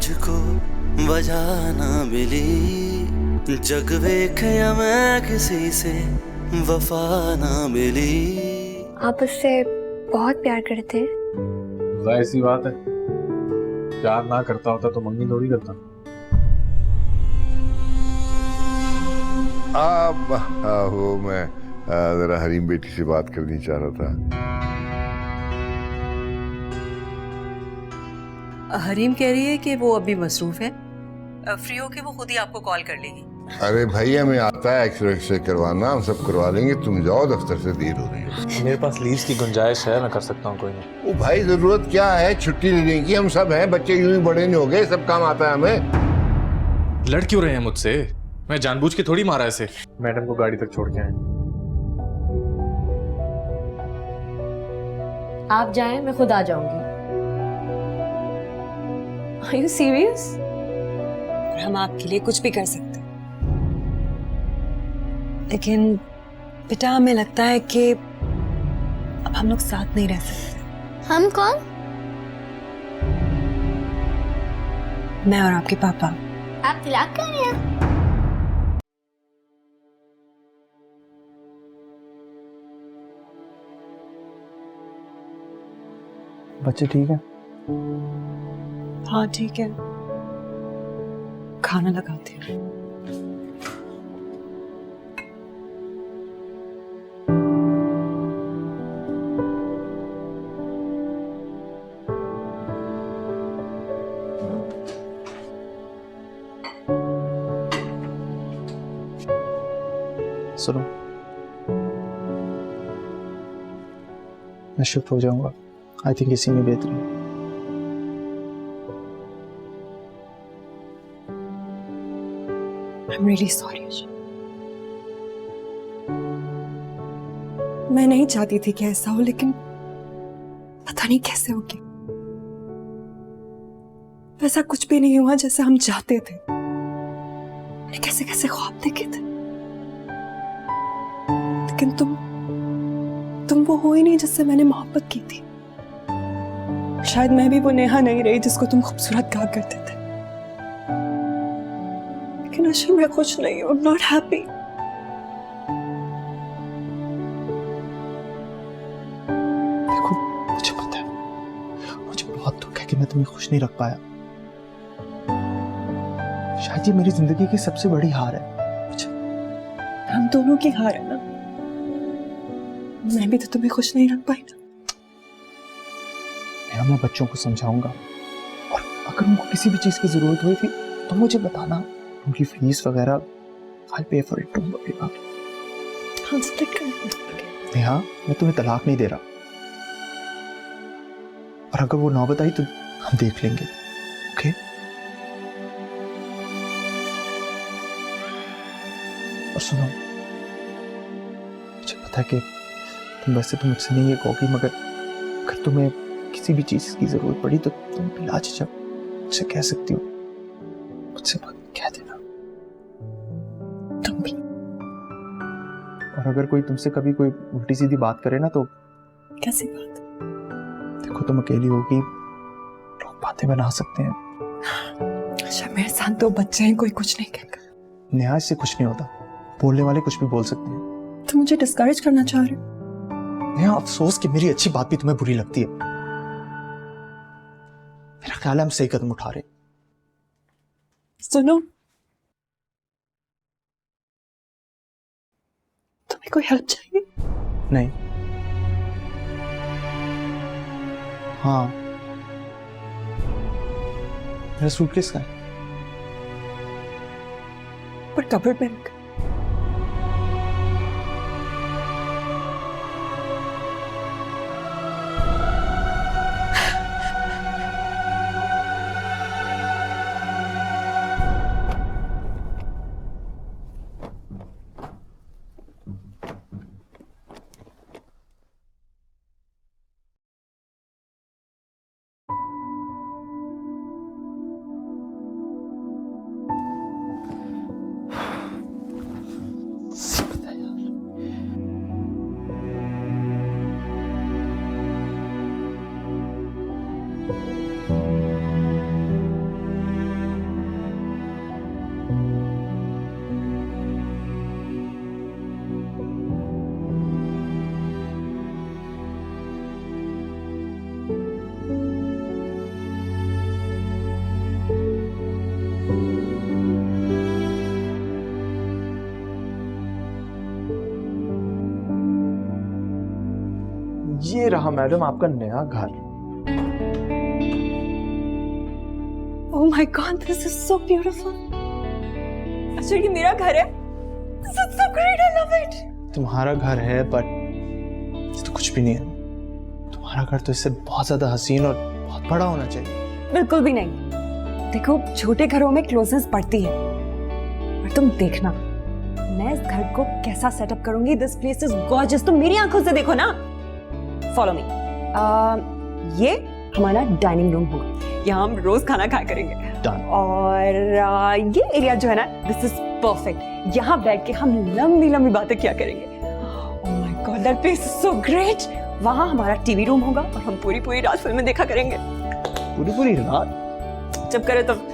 मुझको वजह ना मिली, जग वेख्या मैं किसी से वफा ना मिली। आप उससे बहुत प्यार करते हैं? जाहिर सी बात है, प्यार ना करता होता तो मंगनी थोड़ी करता। वो मैं जरा हरीम बेटी से बात करनी चाह रहा था। हरीम कह रही है कि वो अभी मसरूफ है, फ्री होके वो खुद ही आपको कॉल कर लेगी। अरे भाई हमें आता है एक्सरे करवाना, हम सब करवा लेंगे, तुम जाओ, दफ्तर से देर हो रही है। मेरे पास लीज की गुंजाइश है, मैं कर सकता हूँ, कोई नहीं। ओ भाई जरूरत क्या है छुट्टी लेने की, हम सब हैं, बच्चे यूं ही बड़े नहीं हो गए, सब काम आता है हमें। लड़ क्यों रहे हैं मुझसे? मैं जानबूझ के थोड़ी मारा ऐसे। मैडम को गाड़ी तक छोड़ के आए। आप जाएं, मैं खुद आ जाऊंगी। Are you serious? हम आपके लिए कुछ भी कर सकते हैं, लेकिन बेटा हमें लगता है कि अब हम लोग साथ नहीं रह सकते। हम कौन? मैं और आपके पापा। आप तलाक कर रहे हैं? बच्चे ठीक है? हाँ ठीक है, खाना लगाते हैं। सुनो, मैं शिफ्ट हो जाऊंगा। आई थिंक इसी में बेहतर है। I'm really sorry। मैं नहीं चाहती थी कि ऐसा हो, लेकिन पता नहीं कैसे हो गया। वैसा कुछ भी नहीं हुआ जैसे हम चाहते थे। मैंने कैसे कैसे ख्वाब देखे थे, लेकिन तुम वो हो ही नहीं जिससे मैंने मोहब्बत की थी। शायद मैं भी वो नेहा नहीं रही जिसको तुम खूबसूरत कहा करते थे। लेकिन अशर मैं खुश नहीं हूँ। I'm not happy। देखो, मुझे पता है, मुझे बहुत दुख है कि मैं तुम्हें खुश नहीं रख पाया। शायद ये मेरी जिंदगी की सबसे बड़ी हार है। हम दोनों की हार है ना। मैं भी तो तुम्हें खुश नहीं रख पाई ना। मैं बच्चों को समझाऊंगा, और अगर उनको किसी भी चीज की जरूरत हुई थी तो मुझे बताना। उनकी फीस वगैरह I'll pay for it, don't worry about it। हम स्प्लिट कर लेंगे। नेहा, मैं तुम्हें तलाक नहीं दे रहा, और अगर वो नौबत आई तो हम देख लेंगे, ओके? और सुनो, मुझे पता है कि तुम वैसे तो मुझसे नहीं ये कहोगी, मगर अगर तुम्हें किसी भी चीज की जरूरत पड़ी तो तुम बिला झिझक मुझसे कह सकती हो। मुझसे कह देना। तुम भी। और अगर कोई तुमसे कभी कोई उल्टी सीधी बात करे ना तो कैसी बात? देखो, तुम अकेली होगी, लोग बातें बना सकते हैं। अच्छा, मेरे साथ दो बच्चे हैं, कोई कुछ नहीं कहेगा। नेहा, इससे कुछ नहीं होता, बोलने वाले कुछ भी बोल सकते हैं। तुम मुझे डिस्करेज करना चाह रहे हो? नेहा, अफसोस कि मेरी अच्छी बात भी तुम्हें बुरी लगती है। मेरा ख्याल है हम सही कदम उठा रहे। सुनो, तुम्हें कोई हेल्प चाहिए? नहीं। हाँ, मेरा सूटकेस का है, पर कबर्ड में रखा। ये रहा मैडम आपका नया घर। Oh my God, this is so beautiful. अच्छा ये मेरा घर है? This is so great, I love it. तुम्हारा घर है बट ये तो कुछ भी नहीं है। तुम्हारा घर तो इससे बहुत ज्यादा हसीन और बहुत बड़ा होना चाहिए। बिल्कुल भी नहीं। देखो छोटे घरों में क्लोजनेस बढ़ती है, और तुम देखना मैं इस घर को कैसा सेटअप करूंगी। दिस प्लेस इज गॉर्जियस, तुम मेरी आंखों से देखो ना। Follow me. ये हमारा डाइनिंग रूम होगा, यहाँ हम रोज खाना खाया करेंगे। Done. और ये एरिया जो है ना, दिस इज परफेक्ट। यहाँ बैठ के हम लंबी लंबी बातें किया करेंगे। Oh my God, that place is so great. वहाँ हमारा टीवी रूम होगा और हम पूरी पूरी रात फिल्में देखा करेंगे। पूरी रात? जब करे तब।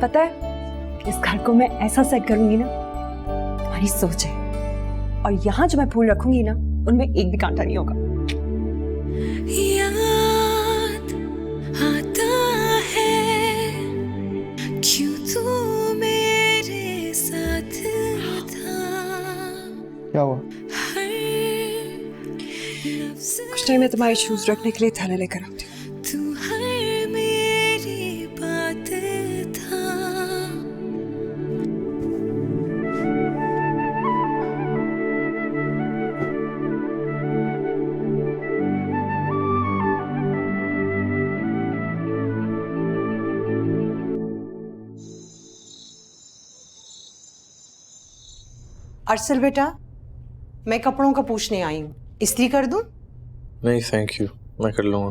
पता है इस घर को मैं ऐसा सेट करूंगी ना, तुम्हारी सोच है। और यहाँ जो मैं फूल रखूंगी ना, उनमें एक भी कांटा नहीं होगा। याद आता है क्यों तू मेरे साथ था। क्या हुआ? कुछ टाइम में तुम्हारे शूज रखने के लिए थैले लेकर आती हूँ। तू हर मेरी बात था। अर्शल बेटा, मैं कपड़ों का पूछने आई हूँ, इस्त्री कर दूं? नहीं थैंक यू, मैं कर लूंगा।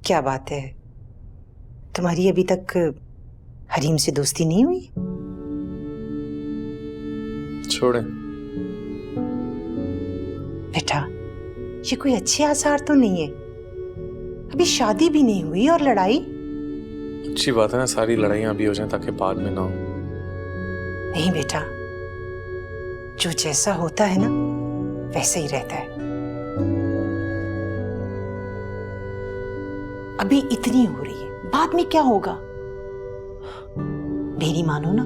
क्या बात है, तुम्हारी अभी तक हरीम से दोस्ती नहीं हुई? छोड़े। बेटा ये कोई अच्छे आसार तो नहीं है, अभी शादी भी नहीं हुई और लड़ाई। अच्छी बात है ना, सारी लड़ाइयाँ अभी हो जाएं ताकि बाद में ना हो। नहीं बेटा, जो जैसा होता है ना वैसे ही रहता है। अभी इतनी हो रही है, बाद में क्या होगा? मेरी मानो ना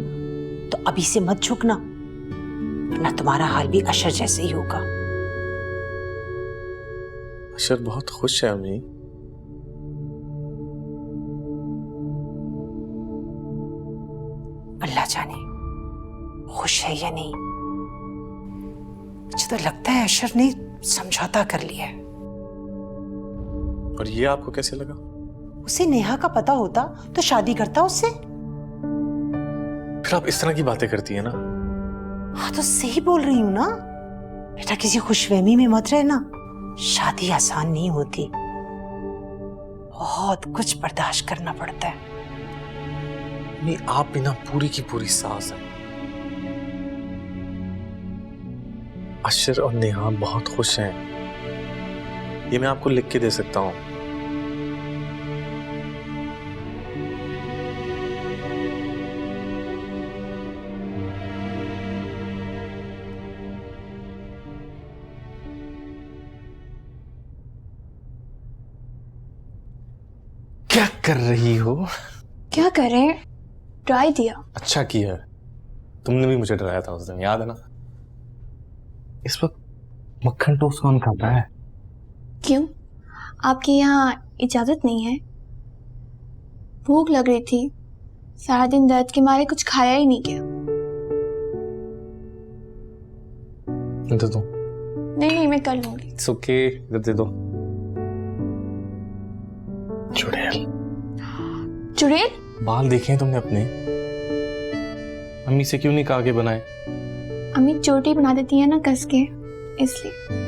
तो अभी से मत झुकना, वरना तुम्हारा हाल भी अशर जैसे ही होगा। अशर बहुत खुश है अम्मी। अल्लाह जाने खुश है या नहीं। मुझे तो लगता है अशर ने समझौता कर लिया है। और ये आपको कैसे लगा? उसे नेहा का पता होता तो शादी करता उससे। फिर आप इस तरह की बातें करती है ना। हाँ तो सही बोल रही हूँ ना बेटा, किसी खुशफहमी में मत रहना। शादी आसान नहीं होती, बहुत कुछ बर्दाश्त करना पड़ता है। नहीं, आप भी ना पूरी की पूरी सास है। अशर और नेहा बहुत खुश हैं, ये मैं आपको लिख के दे सकता हूँ। क्या कर रही हो? क्या करें, ट्राई दिया। अच्छा किया, तुमने भी मुझे डराया था उस दिन, याद है ना? इस वक्त मक्खन टोस्ट कौन खाता है? क्यों, आपके यहाँ इजाजत नहीं है? भूख लग रही थी, सारा दिन दर्द के मारे कुछ खाया ही नहीं गया। दे दो। नहीं मैं कर लूंगी। इट्स ओके, इधर दे दो। चुड़ैल। चुड़ैल? बाल देखे हैं तुमने अपने? अम्मी से क्यों नहीं कहा के बनाए? अम्मी चोटी बना देती है ना कस के, इसलिए।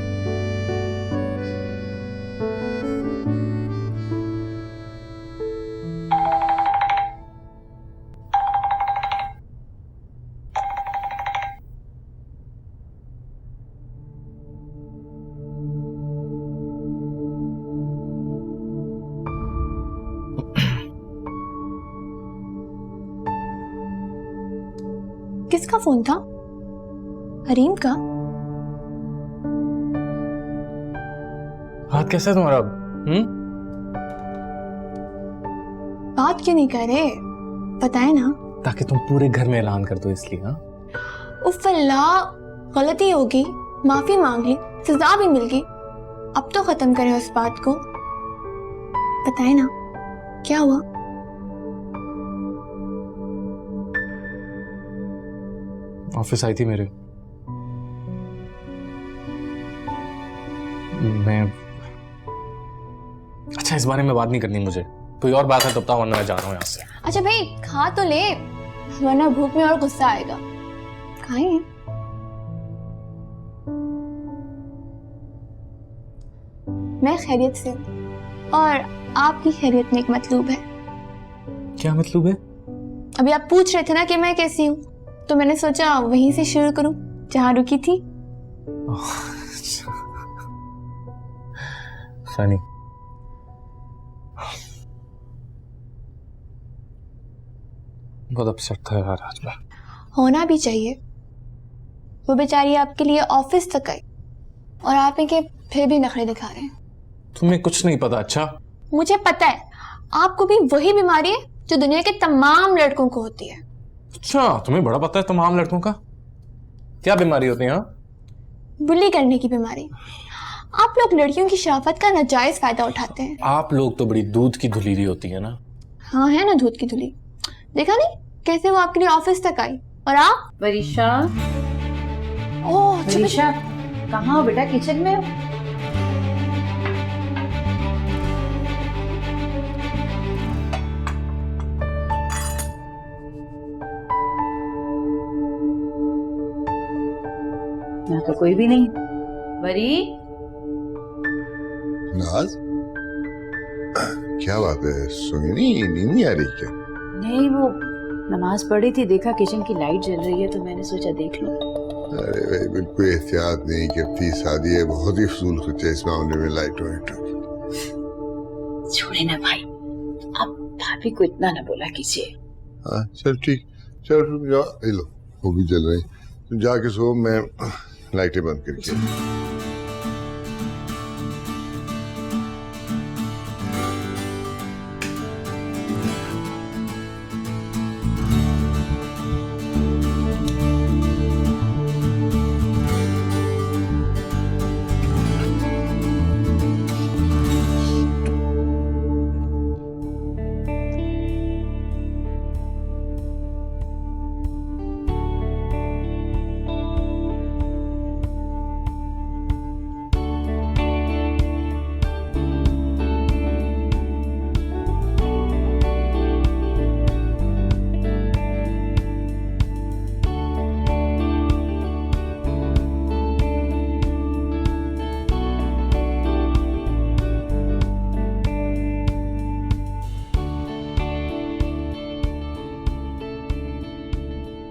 किसका फोन था? हरीम का? हाथ कैसा है तुम्हारा अब? बात क्यों नहीं कर रहे, बताए ना। ताकि तुम पूरे घर में ऐलान कर दो इसलिए। हाँ, उफ अल्लाह, गलती होगी। माफी मांग ली, सजा भी मिल गई, अब तो खत्म करें उस बात को। बताए ना क्या हुआ? ऑफिस आई थी मेरे, मैं अच्छा इस बारे में बात नहीं करनी मुझे, कोई और बात है तब तक, वरना मैं जा रहा हूँ यहाँ से। अच्छा भाई खा तो ले, वरना भूख में और गुस्सा आएगा। खाएं। मैं खैरियत से हूँ और आपकी खैरियत में एक मतलूब है। क्या मतलब है? अभी आप पूछ रहे थे ना कि मैं कैसी हूँ, तो मैंने सोचा वहीं से शुरू करूं जहां रुकी थी। फनी। बहुत अपसेट था यार आज मैं। होना भी चाहिए, वो बेचारी आपके लिए ऑफिस तक आई और आप इनके फिर भी नखरे दिखा रहे हैं। तुम्हें कुछ नहीं पता। अच्छा मुझे पता है, आपको भी वही बीमारी है जो दुनिया के तमाम लड़कों को होती है। अच्छा तुम्हें बड़ा पता है तमाम लड़कों का? क्या बीमारी होती है? हाँ, बुली करने की बीमारी। आप लोग लड़कियों की शराफत का नाजायज फायदा उठाते हैं। आप लोग तो बड़ी दूध की धुली होती है ना। हाँ है ना दूध की धुली, देखा नहीं कैसे वो आपके लिए ऑफिस तक आई और आप? वरीशा, ओह वरीशा कहाँ हो बेटा? किचन में हो? यहाँ तो कोई भी नहीं। वरी, नाज, क्या बात है? सोई नहीं? नींद नहीं आ रही क्या? नहीं वो नमाज पढ़ी थी, देखा किचन की लाइट जल रही है तो मैंने सोचा देख लो। अरे भाई बिल्कुल एहतियात नहीं करती, शादी है, बहुत ही फजूल खर्चा इस मामले में लाइटों की। छोड़े ना भाई, अब भाभी को इतना ना बोला कीजिए। हाँ चल ठीक, चल तुम जाओ, ये लो वो भी जल रही, तुम जाके सो, मैं लाइटें बंद करके।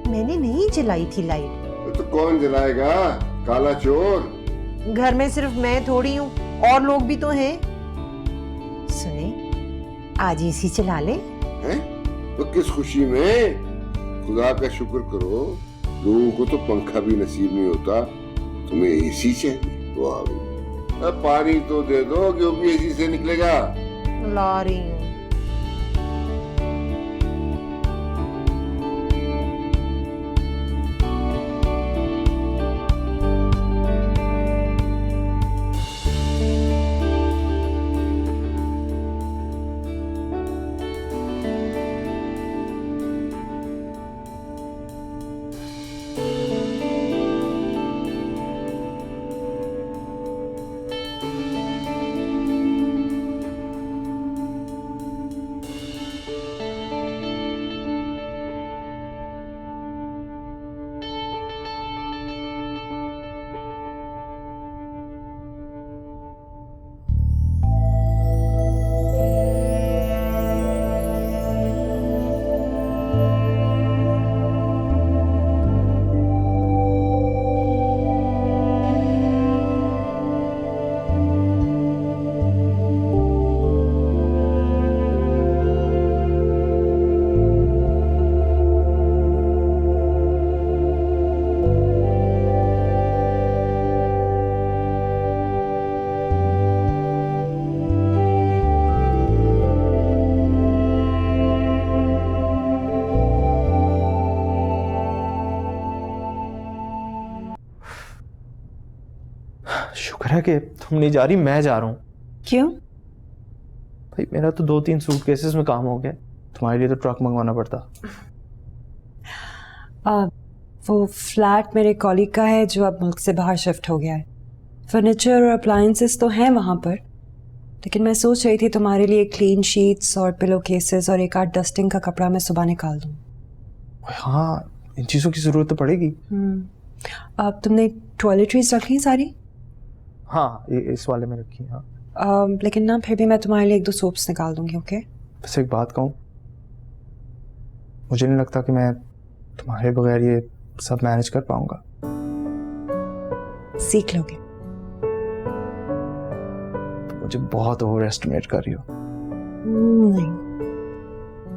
मैंने नहीं जलाई थी लाइट। तो कौन जलाएगा? काला चोर। घर में सिर्फ मैं थोड़ी हूँ, और लोग भी तो हैं। सुने, आज एसी चला ले। हैं? तो किस खुशी में? खुदा का शुक्र करो, लोगों को तो पंखा भी नसीब नहीं होता, तुम्हें एसी चाहिए। वाह, अब पानी तो दे दो कि वो भी एसी से निकलेगा। ला रही हूँ। शुक्र है कि तुम नहीं जा रही, मैं जा रहा हूँ। क्यों? भाई मेरा तो 2-3 सूटकेसेस में काम हो गया, तुम्हारे लिए तो ट्रक मंगवाना पड़ता। वो फ्लैट मेरे कॉलीग का है जो अब मुल्क से बाहर शिफ्ट हो गया है। फर्नीचर और अप्लायंसेस तो हैं वहाँ पर, लेकिन मैं सोच रही थी तुम्हारे लिए क्लीन शीट्स और पिलो केसेस और एक आध डस्टिंग का कपड़ा मैं सुबह निकाल दूँ। हाँ, इन चीज़ों की ज़रूरत तो पड़ेगी। अब तुमने टॉयलेटरीज रख ली सारी? हाँ, इस वाले में रखी। हाँ लेकिन ना फिर भी मैं तुम्हारे लिए 1-2 सोप्स निकाल दूंगी। ओके? बस एक बात कहूँ, मुझे नहीं लगता कि मैं तुम्हारे बगैर ये सब मैनेज कर पाऊंगा। सीख लोगे। तो मुझे बहुत ओवर एस्टिमेट कर रही हो। नहीं,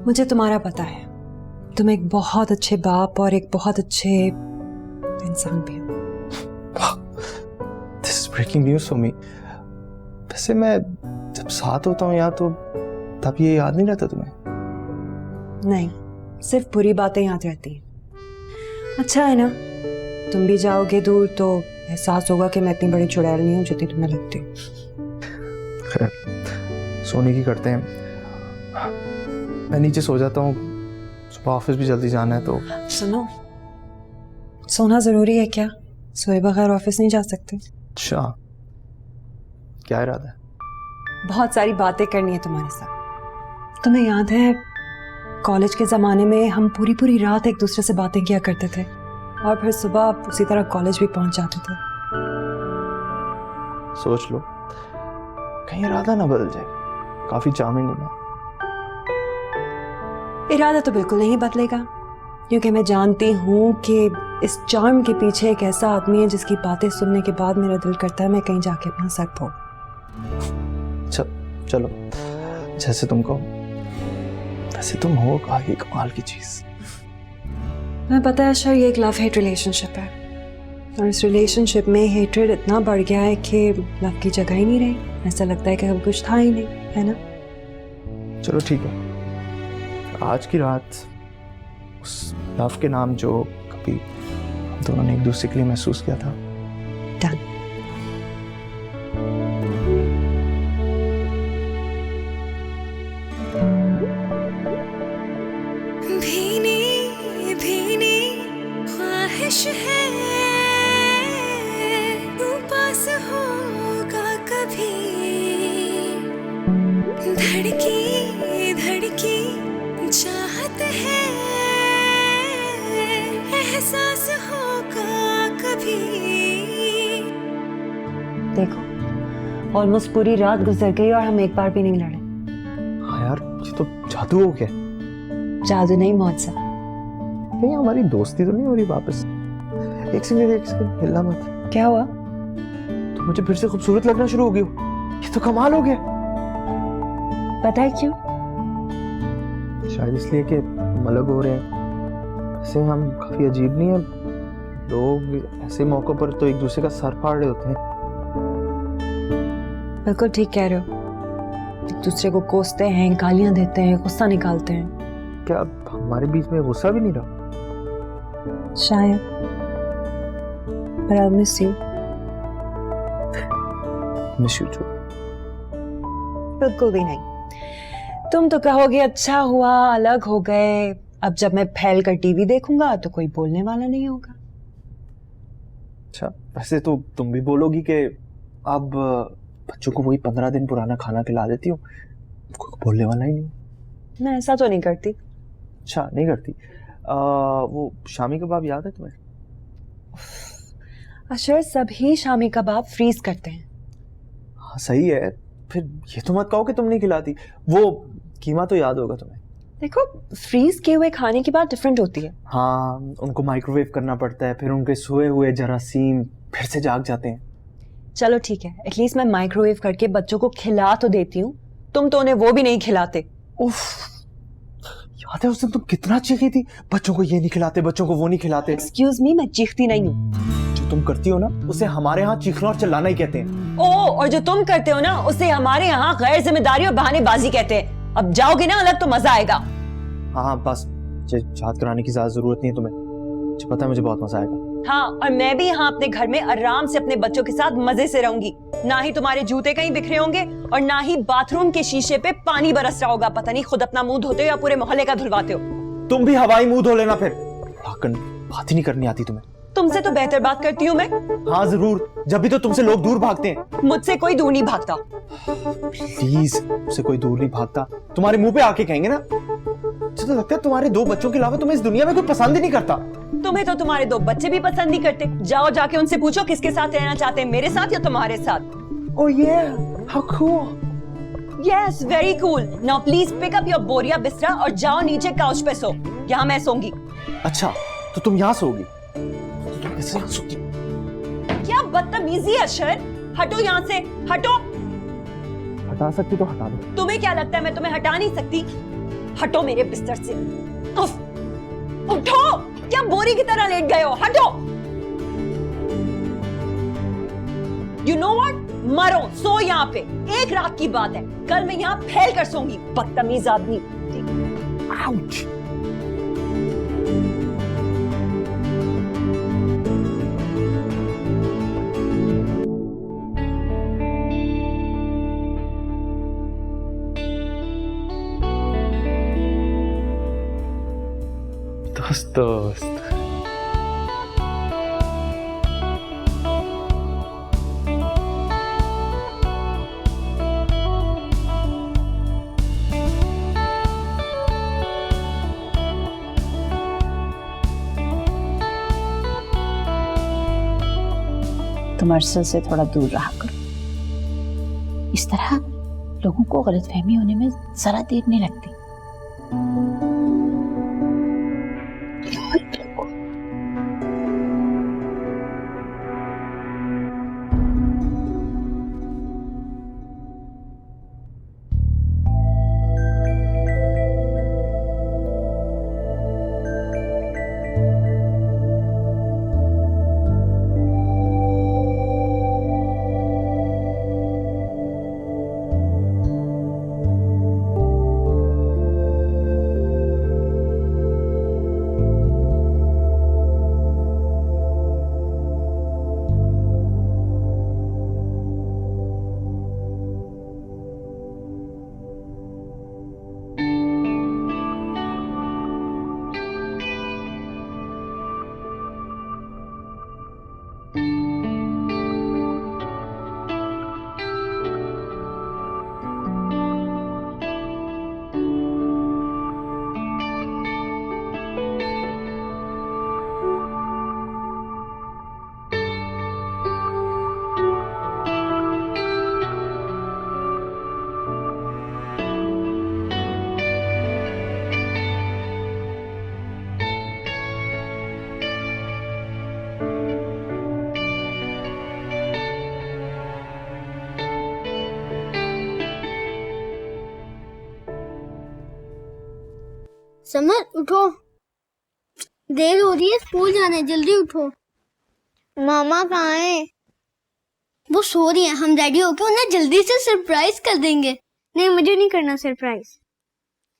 मुझे तुम्हारा पता है, तुम एक बहुत अच्छे बाप और एक बहुत अच्छे इंसान भी हो। This is breaking news for me. वैसे मैं जब साथ होता हूँ यहाँ तो तब ये याद नहीं रहता तुम्हें? नहीं, सिर्फ बुरी बातें याद रहती हैं। अच्छा है ना, तुम भी जाओगे दूर तो एहसास होगा कि मैं इतनी बड़ी चुड़ैल नहीं हूँ जितनी तुम्हें लगती। खैर, सोने की करते हैं। मैं नीचे सो जाता हूँ, सुबह ऑफिस भी जल्दी जाना है। तो सुनो, सोना जरूरी है क्या? सोए बगैर ऑफिस नहीं जा सकते। अच्छा, क्या इरादा है? बहुत सारी बातें करनी है तुम्हारे साथ। तुम्हें याद है कॉलेज के ज़माने में हम पूरी पूरी रात एक दूसरे से बातें किया करते थे और फिर सुबह उसी तरह कॉलेज भी पहुंच जाते थे। सोच लो, कहीं इरादा ना बदल जाए। काफी चार्मिंग हूं मैं। इरादा तो बिल्कुल नहीं बदलेगा, क्योंकि मैं जानती हूँ कि इस चार्म के पीछे एक ऐसा आदमी है जिसकी बातें सुनने के बाद मेरा दिल करता है मैं कहीं जाके अपना सर फोड़। अच्छा चलो, जैसे तुम कहो। वैसे तुम हो काफी कमाल की चीज। मैं पता है सर, ये एक लव हेट रिलेशनशिप है और इस रिलेशनशिप में हेट्रेड इतना बढ़ गया है कि लव की जगह ही नहीं रही। ऐसा लगता है कि अब कुछ था ही नहीं, है ना? चलो ठीक है, आज की रात उस लव के नाम जो कभी हम दोनों ने एक दूसरे के लिए महसूस किया था। डन। भीनी भीनी ख्वाहिश है तू पास होगा कभी, धड़की धड़की चाहत है एहसास होगा कभी। देखो, ऑलमोस्ट पूरी रात गुजर गई और हम एक बार भी नहीं लड़े। हाँ यार, ये तो जादू हो गया। जादू नहीं, मौजज़ा। कहीं हमारी दोस्ती तो नहीं हो रही वापस? एक सेकंड हिलना मत। क्या हुआ? तो मुझे फिर से खूबसूरत लगना शुरू हो गई हो। ये तो कमाल हो गया। पता है क्यों? शायद इसलिए कि हम अलग हो रहे हैं। ऐसे हम काफी अजीब नहीं है? लोग ऐसे मौकों पर तो एक दूसरे का सर फाड़ रहे होते हैं। बिल्कुल ठीक कह रहे हो। एक दूसरे को कोसते हैं, गालियां देते हैं, गुस्सा निकालते हैं। क्या हमारे बीच में गुस्सा भी नहीं रहा? शायद, but I'll miss you. Miss you too. बिल्कुल भी नहीं। तुम तो कहोगे अच्छा हुआ अलग हो गए, अब जब मैं फैल कर टीवी देखूंगा तो कोई बोलने वाला नहीं होगा। अच्छा, वैसे तो तुम भी बोलोगी कि अब बच्चों को वही 15 दिन पुराना खाना खिला देती हो, कोई बोलने वाला ही नहीं। मैं ऐसा तो नहीं करती। अच्छा, नहीं करती। वो शामी कबाब याद है तुम्हें? अशर, सभी शामी कबाब फ्रीज करते हैं। हाँ सही है, फिर ये तो मत कहो कि तुम नहीं खिलाती। वो कीमा तो याद होगा तुम्हें। देखो, फ्रीज किए हुए खाने की बात डिफरेंट होती है। हाँ, उनको माइक्रोवेव करना पड़ता है, फिर उनके सोए हुए जरासीम फिर से जाग जाते हैं। चलो ठीक है, एटलीस्ट मैं माइक्रोवेव करके बच्चों को खिला तो देती हूँ। तुम तो उन्हें वो भी नहीं खिलाते। उफ, याद है उस दिन तुम कितना चीखी थी, बच्चों को ये नहीं खिलाते, बच्चों को वो नहीं खिलाते। एक्सक्यूज मी, मैं चीखती नहीं हूँ। जो तुम करती हो ना, उसे हमारे यहाँ चीखना और चिल्लाना ही कहते हैं। ओ, और जो तुम करते हो ना, उसे हमारे यहाँ गैर जिम्मेदारी और बहानेबाजी कहते हैं। अब जाओगे ना अलग तो मजा आएगा। हाँ बस, याद कराने की ज्यादा जरूरत नहीं है तुम्हें, मुझे पता है मुझे बहुत मजा आएगा। हाँ, और मैं भी यहाँ अपने घर में आराम से अपने बच्चों के साथ मजे से रहूंगी। ना ही तुम्हारे जूते कहीं बिखरे होंगे और ना ही बाथरूम के शीशे पे पानी बरस रहा होगा। पता नहीं खुद अपना मुंह धोते हो या पूरे मोहल्ले का धुलवाते हो। तुम भी हवाई मुंह धो लेना फिर। लाकन, बात ही नहीं करनी आती तुम्हें। तुमसे तो बेहतर बात करती हूँ मैं। हाँ जरूर, जब भी तो तुमसे लोग दूर भागते हैं। मुझसे कोई दूर नहीं भागता। प्लीज, मुझसे कोई दूर नहीं भागता। तुम्हारे मुंह पे आके कहेंगे ना। मुझे तो लगता है तुम्हारे 2 बच्चों के अलावा तुम्हें इस दुनिया में कोई पसंद ही नहीं करता। तुम्हें तो तुम्हारे 2 बच्चे भी पसंद नहीं करते। जाओ जाके उनसे पूछो किसके साथ रहना चाहते हैं, मेरे साथ या तुम्हारे साथ। Oh yeah, how cool. Yes, very cool. Now please pick up your बोरिया बिस्तरा और जाओ नीचे काउच पे सो। यहाँ मैं सोऊंगी। अच्छा, तो तुम यहाँ सोओगी? तो तुम कैसे यहाँ सोती? क्या बदतमीजी है अशर। हटो यहाँ से, हटो। हटा सकती तो हटा दो। तुम्हें क्या लगता है मैं तुम्हें हटा नहीं सकती? हटो मेरे बिस्तर से। उफ, उठो। क्या बोरी की तरह लेट गए हो? हटो। You know what? मरो, सो यहाँ पे। एक रात की बात है, कल मैं यहाँ फैल कर सोऊंगी। बदतमीज आदमी। Ouch. दोस्त तुम अरसल से थोड़ा दूर रहा करो। इस तरह लोगों को गलतफहमी होने में जरा देर नहीं लगती। समर उठो, देर हो रही है, स्कूल जाना है, जल्दी उठो। मामा कहाँ है? वो सो रही है। हम रेडी होके उन्हें जल्दी से सरप्राइज कर देंगे। नहीं, मुझे नहीं करना सरप्राइज।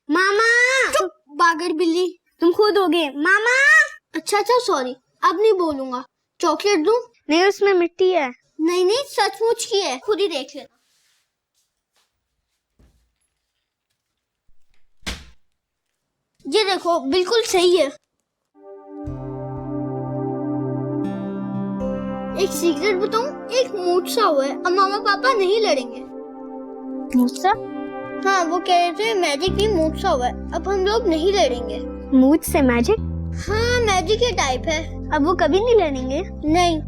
मामा! चुप बागर बिल्ली, तुम खुद होगे। मामा! अच्छा सॉरी, अब नहीं बोलूंगा। चॉकलेट दूं? नहीं, उसमें मिट्टी है। नहीं सचमुच की है, खुद ही देख लेना। ये देखो, बिल्कुल सही है। एक सीक्रेट बताऊं, एक मूसा हुआ है। अब मामा पापा नहीं लड़ेंगे। मूसा? हाँ, वो कह रहे थे मैजिक भी मूसा हुआ है। अब हम लोग नहीं लड़ेंगे। मूड से मैजिक? हाँ, मैजिक के टाइप है। अब वो कभी नहीं लड़ेंगे? नहीं,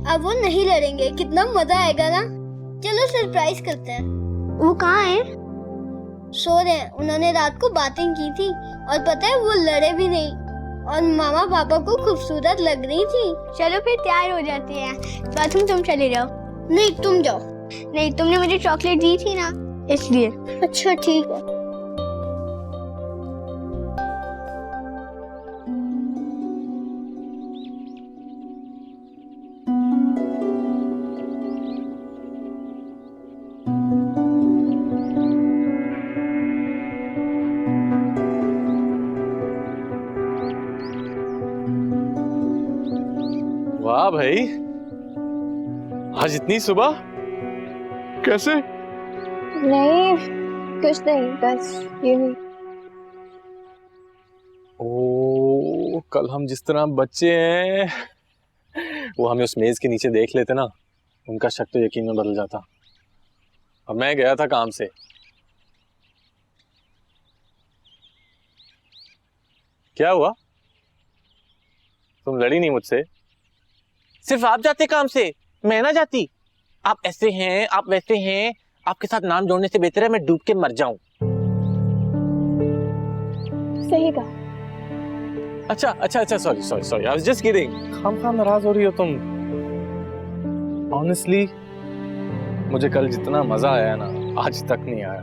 अब वो नहीं लड़ेंगे। कितना मजा आएगा ना। चलो सरप्राइज करते हैं। वो कहाँ है? सो रहे हैं। उन्होंने रात को बातें की थी और पता है वो लड़े भी नहीं और मामा पापा को खूबसूरत लग रही थी। चलो फिर तैयार हो जाते हैं। बाथरूम तुम चले जाओ। नहीं, तुम जाओ। नहीं, तुमने मुझे चॉकलेट दी थी ना, इसलिए। अच्छा ठीक है। वाह भाई, आज इतनी सुबह कैसे? नहीं कुछ नहीं, बस यूं ही। ओ, कल हम जिस तरह बच्चे हैं, वो हमें उस मेज के नीचे देख लेते ना, उनका शक तो यकीन में बदल जाता। अब मैं गया था काम से। क्या हुआ? तुम लड़ी नहीं मुझसे? सिर्फ आप जाते काम से, मैं ना जाती। आप ऐसे हैं, आप वैसे हैं, आपके साथ नाम जोड़ने से बेहतर है मैं डूब के मर जाऊं। सही कहा। अच्छा अच्छा अच्छा, sorry sorry sorry, I was just kidding. खामखा नाराज हो रही हो तुम। ऑनेस्टली मुझे कल जितना मजा आया ना, आज तक नहीं आया।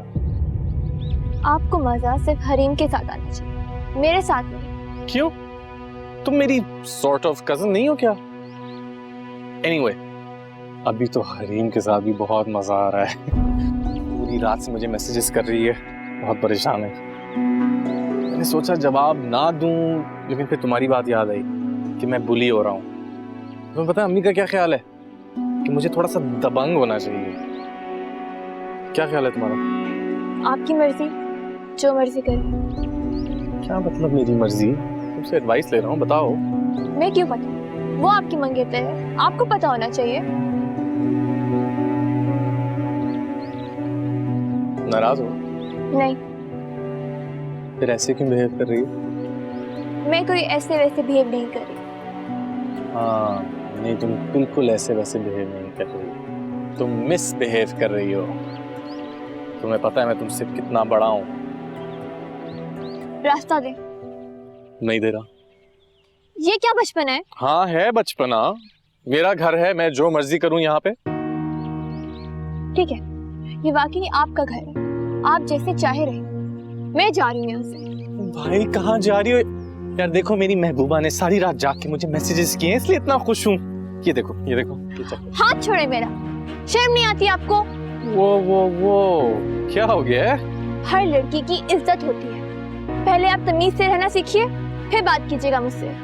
आपको मजा सिर्फ हरीम के साथ आना चाहिए, मेरे साथ नहीं। क्यों? तुम मेरी सॉर्ट ऑफ कजन नहीं हो क्या? एनीवे, अभी तो हरीम के साथ भी बहुत मजा आ रहा है। पूरी रात से मुझे मैसेजेस कर रही है, बहुत परेशान है। मैंने सोचा जवाब ना दूं, लेकिन फिर तुम्हारी बात याद आई कि मैं बुली हो रहा हूँ। तुम्हें पता है अम्मी का क्या ख्याल है? कि मुझे थोड़ा सा दबंग होना चाहिए। क्या ख्याल है तुम्हारा? आपकी मर्जी, जो मर्जी करें। क्या मतलब मेरी मर्जी? तुमसे एडवाइस ले रहा हूँ, बताओ। मैं क्यों बताऊं? वो आपकी मंगेतर है, आपको पता होना चाहिए। नाराज हो? नहीं। फिर ऐसे क्यों बिहेव कर रही हो? मैं कोई ऐसे वैसे बिहेव नहीं कर रही। हाँ, नहीं तुम बिल्कुल ऐसे वैसे बिहेव नहीं कर रही, तुम मिसबिहेव कर रही हो। तुम्हें पता है मैं तुमसे कितना बड़ा हूँ। रास्ता दे। नहीं दे रहा। ये क्या बचपन है? हाँ है बचपना, मेरा घर है, मैं जो मर्जी करूं यहाँ पे। ठीक है, ये वाकई आपका घर है, आप जैसे चाहे रहे। मैं जा रही हूँ यहाँ से। भाई कहाँ जा रही हो? यार देखो, मेरी महबूबा ने सारी रात जाग के मुझे मैसेजेस किए, इसलिए इतना खुश हूँ। ये देखो ये देखो, ये चलो। हाथ छोड़े मेरा, शर्म नहीं आती आपको? वो क्या हो गया है? हर लड़की की इज्जत होती है, पहले आप तमीज से रहना सीखिए, फिर बात कीजिएगा मुझसे।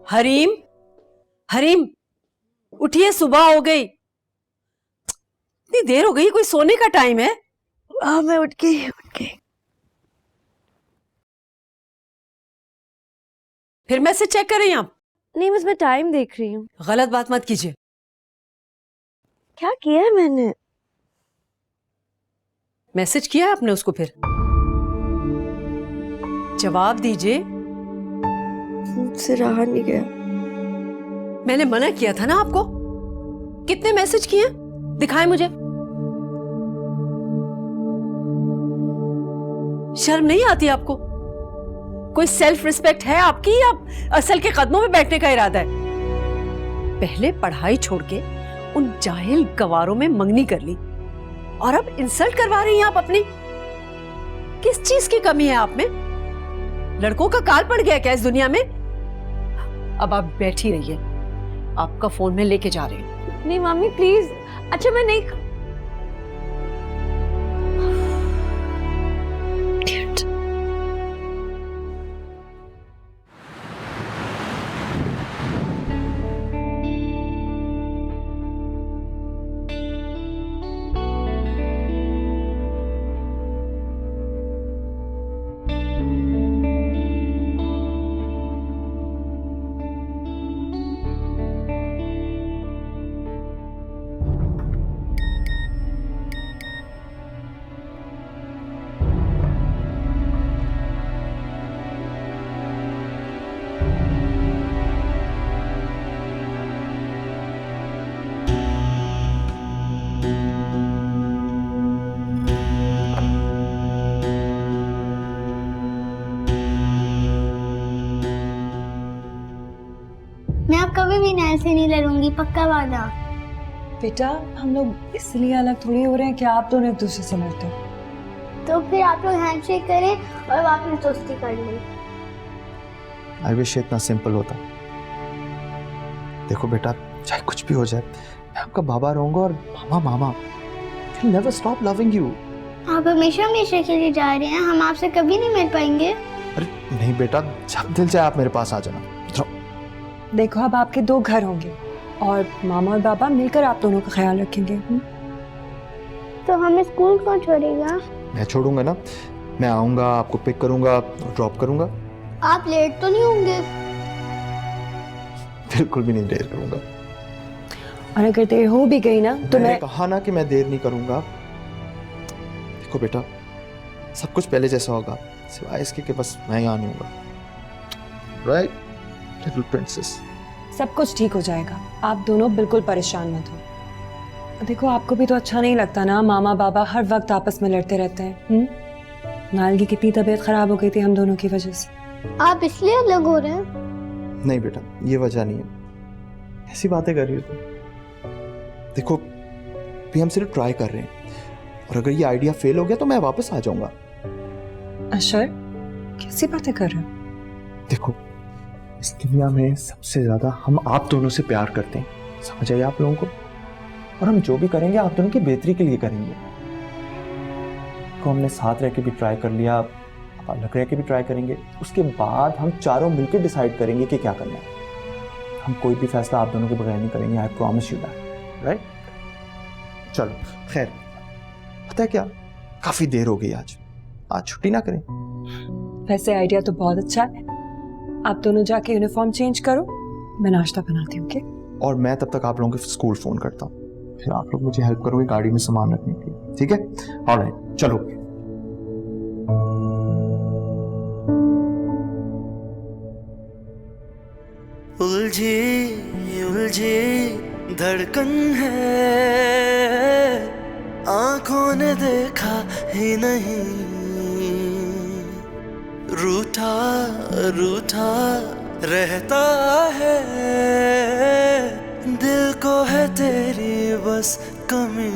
हरीम, हरीम, उठिए, सुबह हो गई। इतनी देर हो गई, कोई सोने का टाइम है? हाँ मैं उठ गई। फिर मैसेज चेक कर रही हैं आप? नहीं, बस मैं टाइम देख रही हूँ। गलत बात मत कीजिए। क्या किया है मैंने? मैसेज किया है आपने उसको? फिर जवाब दीजिए। मुझसे रहा नहीं गया। मैंने मना किया था ना आपको। कितने मैसेज किए? दिखाएं मुझे। शर्म नहीं आती आपको? कोई सेल्फ रिस्पेक्ट है आपकी या असल के कदमों में बैठने का इरादा है? पहले पढ़ाई छोड़ के उन जाहिल गवारों में मंगनी कर ली और अब इंसल्ट करवा रही हैं आप अपनी। किस चीज की कमी है आप में? लड़कों का काल पड़ गया क्या इस दुनिया में? अब आप बैठी रहिए, आपका फोन में लेके जा रही हूँ। नहीं मम्मी प्लीज। अच्छा मैं नहीं। मैं अब कभी भी नायल से नहीं लड़ूंगी, पक्का वादा। बेटा हम लोग इसलिए अलग थोड़ी हो रहे हैं कि आप दोनों एक दूसरे से लड़ते हो। तो फिर आप लोग हैंडशेक करें और वापस दोस्ती कर लें। आई विश इतना सिंपल होता। देखो बेटा, चाहे कुछ भी हो जाए, मैं आपका बाबा रहूंगा और मामा मामा will never stop loving you। आप हमेशा हमेशा के लिए जा रहे हैं, हम आपसे कभी नहीं मिल पाएंगे। अरे नहीं बेटा, जब दिल चाहे आप मेरे पास आ जाना। देखो अब आपके 2 घर होंगे और मामा और बाबा मिलकर आप दोनों का ख्याल रखेंगे। तो हमें स्कूल कौन छोड़ेगा? मैं छोड़ूंगा ना, मैं आऊंगा, आपको पिक करूंगा, ड्रॉप करूंगा। आप लेट तो नहीं होंगे? बिल्कुल भी नहीं देर करूंगा। और अगर देर हो भी गई ना तो मैं कहा ना कि मैं देर नहीं करूंगा। देखो बेटा, सब कुछ पहले जैसा होगा, सिवाय इसके कि बस मैं यहाँ नहीं हूँगा। Right little princess? सब कुछ ठीक हो जाएगा, आप दोनों बिल्कुल परेशान मत हो। देखो आपको भी तो अच्छा नहीं लगता ना, मामा बाबा हर वक्त आपस में लड़ते रहते हैं। नायल की कितनी तबीयत खराब हो गई थी हम दोनों की वजह से। आप इसलिए अलग हो रहे हैं? नहीं बेटा, ये वजह नहीं है। ऐसी बातें कर रही हो तुम। देखो भी हम सिर्फ ट्राई कर रहे हैं, और अगर ये आइडिया फेल हो गया तो मैं वापस आ जाऊंगा। अशर कैसी बातें कर रहे हो? देखो इस दुनिया में सबसे ज्यादा हम आप दोनों से प्यार करते हैं, समझ आइए आप लोगों को। और हम जो भी करेंगे आप दोनों की बेहतरी के लिए करेंगे। को हमने साथ रह के भी ट्राई कर लिया, अब अलग रह के भी ट्राई करेंगे। उसके बाद हम चारों मिलकर डिसाइड करेंगे कि क्या करना है। हम कोई भी फैसला आप दोनों के बगैर नहीं करेंगे, I promise you that. Right? चलो खैर, पता है क्या, काफी देर हो गई आज छुट्टी ना करें? वैसे आइडिया तो बहुत अच्छा है। आप दोनों जाके यूनिफॉर्म चेंज करो, मैं नाश्ता बनाती हूँ। और मैं तब तक आप लोगों के स्कूल फोन करता हूँ, फिर आप लोग मुझे हेल्प करोगे गाड़ी में सामान रखने के लिए, ठीक है? ऑलराइट, चलो। उलझी उलझी धड़कन है, आंखों ने देखा ही नहीं, रूठा रूठा रहता है, दिल को है तेरी बस कमी।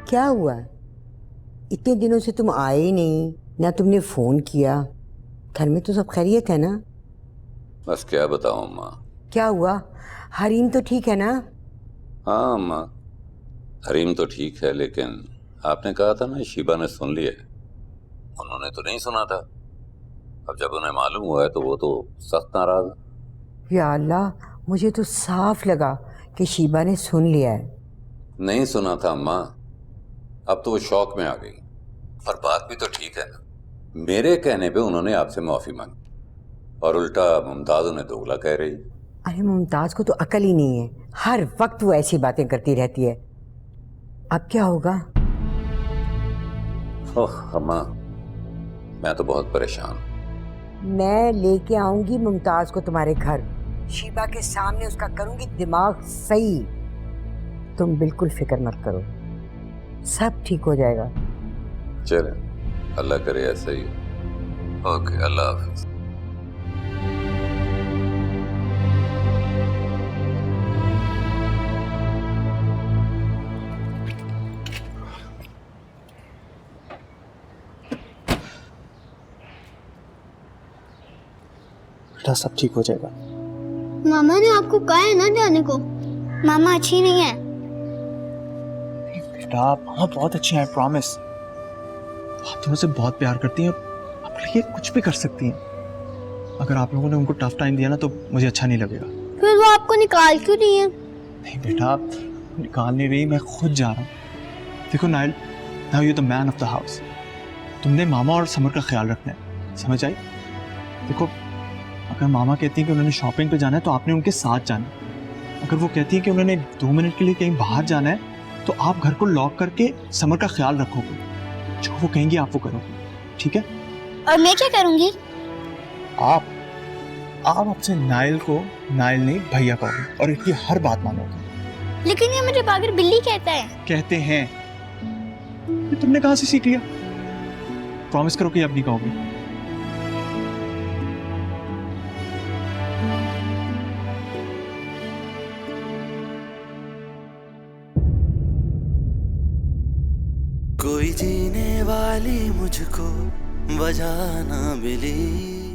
क्या हुआ? इतने दिनों से तुम आए ही नहीं, ना तुमने फोन किया। घर में तो सब खैरियत है ना? बस क्या बताऊं अम्मा। क्या हुआ? हरीम तो ठीक है ना? हाँ अम्मा, हरीम तो ठीक है, लेकिन आपने कहा था ना शीबा ने सुन लिया। उन्होंने तो नहीं सुना था। अब जब उन्हें मालूम हुआ है तो वो तो सख्त नाराज है। या अल्लाह, मुझे तो साफ लगा कि शीबा ने सुन लिया है। नहीं सुना था अम्मा, अब तो वो शौक में आ गई। पर बात भी तो ठीक है ना, मेरे कहने पे उन्होंने आपसे माफी मांगी और उल्टा मुमताज उन्हें दोगला कह रही। अरे मुमताज को तो अकल ही नहीं है, हर वक्त वो ऐसी बातें करती रहती है। अब क्या होगा? ओह अम्मा, मैं तो बहुत परेशान। मैं लेके आऊंगी मुमताज को तुम्हारे घर, शीबा के सामने उसका करूंगी दिमाग सही। तुम बिल्कुल फिक्र मत करो, सब ठीक हो जाएगा। चले, अल्लाह करे ऐसा ही। ओके, अल्लाह हाफिज। बेटा सब ठीक हो जाएगा। मामा ने आपको कहा है ना जाने को, मामा अच्छी नहीं है। बेटा मामा बहुत अच्छी हैं, प्रॉमिस। आप दोनों से बहुत प्यार करती हैं, आपके लिए कुछ भी कर सकती हैं। अगर आप लोगों ने उनको टफ टाइम दिया ना तो मुझे अच्छा नहीं लगेगा। फिर वो आपको निकाल क्यों रही है? नहीं बेटा, निकाल नहीं रही, मैं खुद जा रहा हूँ। देखो Nile, now you the man of the house. तुमने मामा और समर का ख्याल रखना है, समझ आई? देखो अगर मामा कहती है कि उन्होंने शॉपिंग पे जाना है तो आपने उनके साथ जाना है। अगर वो कहती है कि उन्होंने 2 मिनट के लिए कहीं बाहर जाना है तो आप घर को लॉक करके समर का ख्याल रखोगे। जो वो कहेंगी आप वो करोगे, ठीक है? और मैं क्या करूंगी? आप आपसे नाइल को नाइल नहीं भैया कहोगे और इनकी हर बात मानोगे। लेकिन ये मुझे पागल बिल्ली कहता है। कहते हैं? ये तुमने कहां से सीख लिया? प्रॉमिस करो कि अब नहीं कहोगे। कोई जीने वाली मुझको वजह ना मिली,